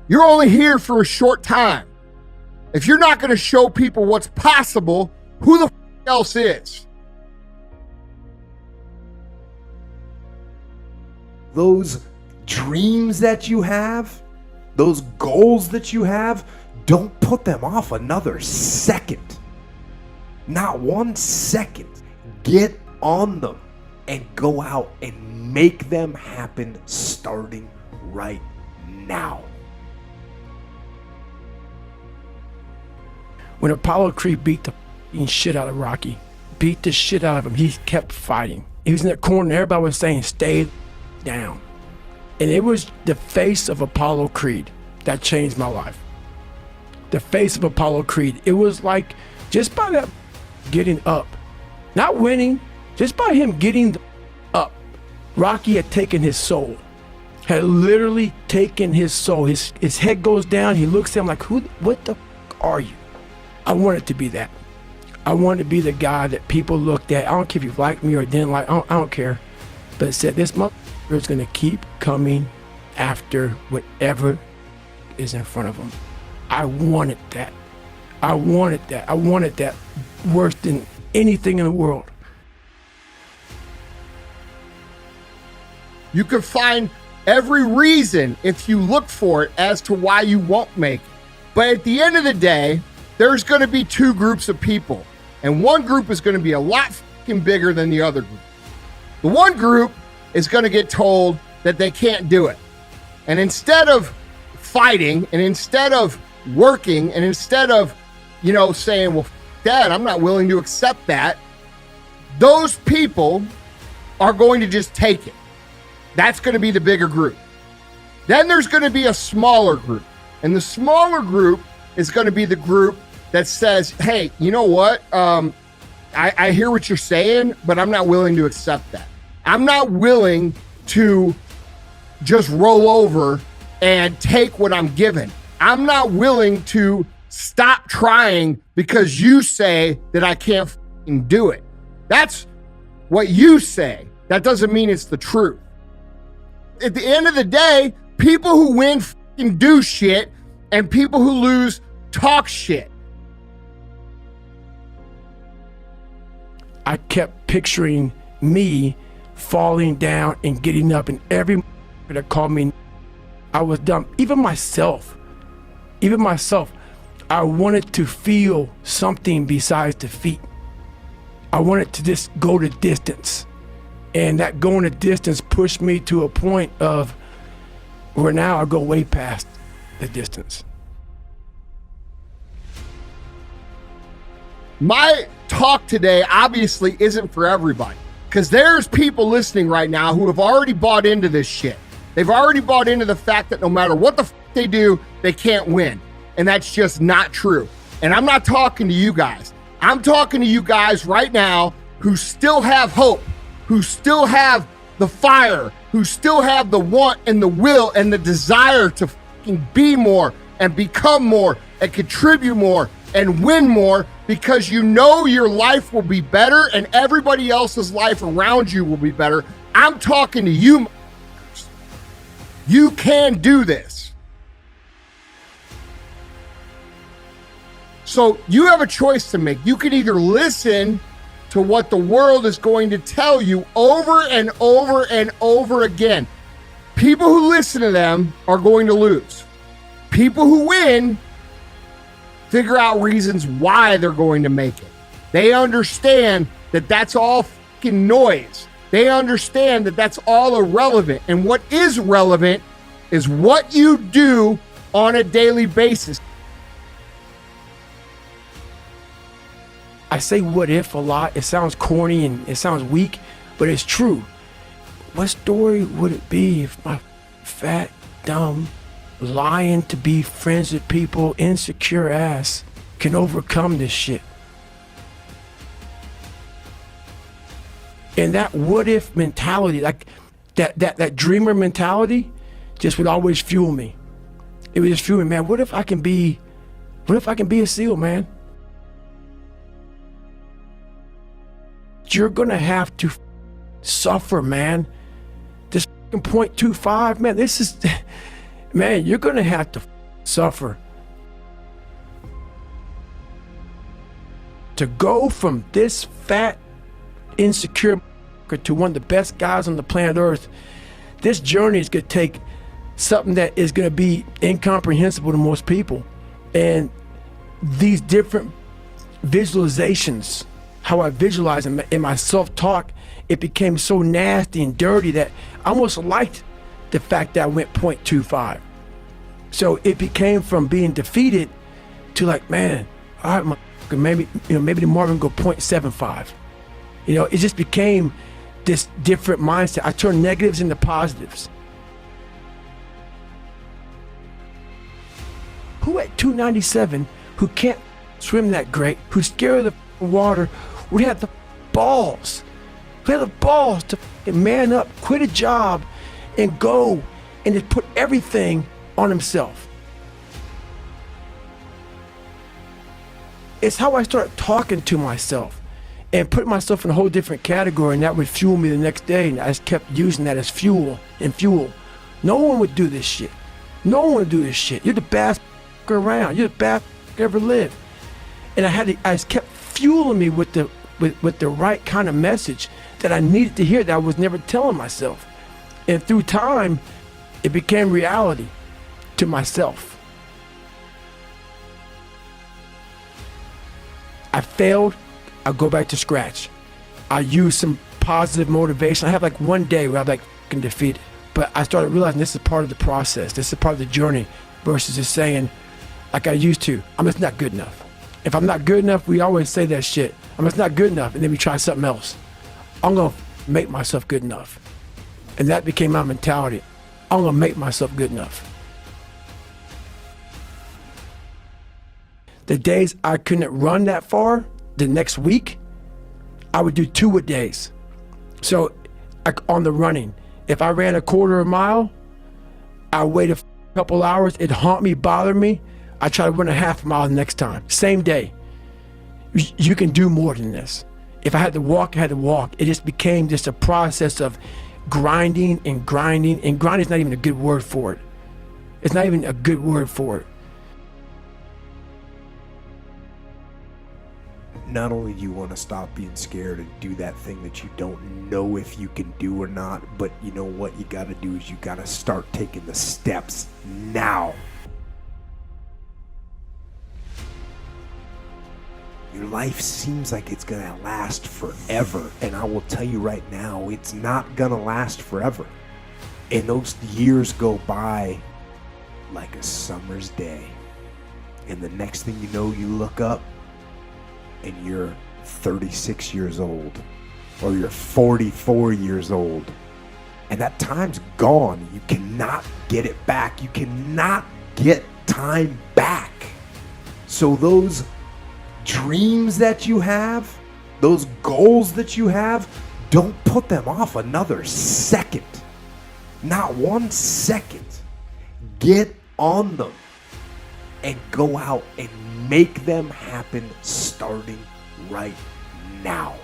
You're only here for a short time. If you're not going to show people what's possible, who the else is? Those dreams that you have, those goals that you have, don't put them off another second. Not 1 second. Get on them and go out and make them happen starting right now. When Apollo Creed beat the shit out of Rocky, beat the shit out of him, he kept fighting. He was in that corner and everybody was saying, stay down. And it was the face of Apollo Creed that changed my life. The face of Apollo Creed. It was like, just by that getting up, not winning, just by him getting up, Rocky had taken his soul, had literally taken his soul. His head goes down, he looks at him like, what the are you? I wanted to be that. I wanted to be the guy that people looked at. I don't care if you liked me or didn't like, I don't care. But it said, this motherfucker is gonna keep coming after whatever is in front of him. I wanted that. I wanted that. I wanted that worse than anything in the world. You can find every reason, if you look for it, as to why you won't make it. But at the end of the day, there's going to be two groups of people. And one group is going to be a lot fucking bigger than the other group. The one group is going to get told that they can't do it. And instead of fighting, and instead of working, and instead of, saying, well, Dad, I'm not willing to accept that, those people are going to just take it. That's going to be the bigger group. Then there's going to be a smaller group. And the smaller group is going to be the group that says, hey, you know what? I hear what you're saying, but I'm not willing to accept that. I'm not willing to just roll over and take what I'm given. I'm not willing to stop trying because you say that I can't fucking do it. That's what you say. That doesn't mean it's the truth. At the end of the day, people who win fucking do shit, and people who lose talk shit. I kept picturing me falling down and getting up, and every that called me, I was dumb. Even myself, I wanted to feel something besides defeat. I wanted to just go the distance. And that going the distance pushed me to a point of where now I go way past the distance. My talk today obviously isn't for everybody, because there's people listening right now who have already bought into this shit. They've already bought into the fact that no matter what the they do, they can't win. And that's just not true. And I'm not talking to you guys. I'm talking to you guys right now who still have hope, who still have the fire, who still have the want and the will and the desire to fucking be more and become more and contribute more and win more, because you know your life will be better and everybody else's life around you will be better. I'm talking to you. You can do this. So you have a choice to make. You can either listen to what the world is going to tell you over and over and over again. People who listen to them are going to lose. People who win figure out reasons why they're going to make it. They understand that that's all fucking noise. They understand that that's all irrelevant. And what is relevant is what you do on a daily basis. I say what if a lot. It sounds corny and it sounds weak, but it's true. What story would it be if my fat, dumb, lying to be friends with people, insecure ass can overcome this shit? And that what if mentality, like that dreamer mentality, just would always fuel me. It would just fuel me, man. What if I can be a SEAL, man? You're gonna have to suffer, man. This 0.25, man, this is, man, you're gonna have to suffer. To go from this fat, insecure to one of the best guys on the planet Earth, this journey is going to take something that is going to be incomprehensible to most people. And these different visualizations, how I visualize in my self-talk, it became so nasty and dirty that I almost liked the fact that I went 0.25. So it became from being defeated to like, man, all right, maybe tomorrow I'm gonna go 0.75. It just became this different mindset. I turned negatives into positives. Who at 297, who can't swim that great, who's scared of the water, would have the balls, to man up, quit a job, and go and just put everything on himself? It's how I started talking to myself and putting myself in a whole different category, and that would fuel me the next day, and I just kept using that as fuel. No one would do this shit. No one would do this shit. You're the best around. You're the best ever lived. And I just kept fueling me with the right kind of message that I needed to hear that I was never telling myself. And through time, it became reality to myself. I failed, I go back to scratch. I use some positive motivation. I have like one day where I'm like fucking defeated. But I started realizing this is part of the process. This is part of the journey versus just saying, like I used to, I'm just not good enough. If I'm not good enough, we always say that shit. I'm just not good enough, and then we try something else. I'm gonna make myself good enough. And that became my mentality. I'm gonna make myself good enough. The days I couldn't run that far, the next week, I would do 2-a-days. So on the running, if I ran a quarter of a mile, I wait a couple hours, it'd haunt me, bother me. I try to run a half mile the next time, same day. You can do more than this. If I had to walk, I had to walk. It just became just a process of grinding, and grinding is not even a good word for it. It's not even a good word for it. Not only do you want to stop being scared and do that thing that you don't know if you can do or not, but you know what you got to do is you got to start taking the steps now. Your life seems like it's gonna last forever, and I will tell you right now, it's not gonna last forever. And those years go by like a summer's day. And the next thing you know, you look up and you're 36 years old, or you're 44 years old. And that time's gone. You cannot get it back. You cannot get time back. So those dreams that you have, those goals that you have, don't put them off another second. Not 1 second. Get on them and go out and make them happen starting right now.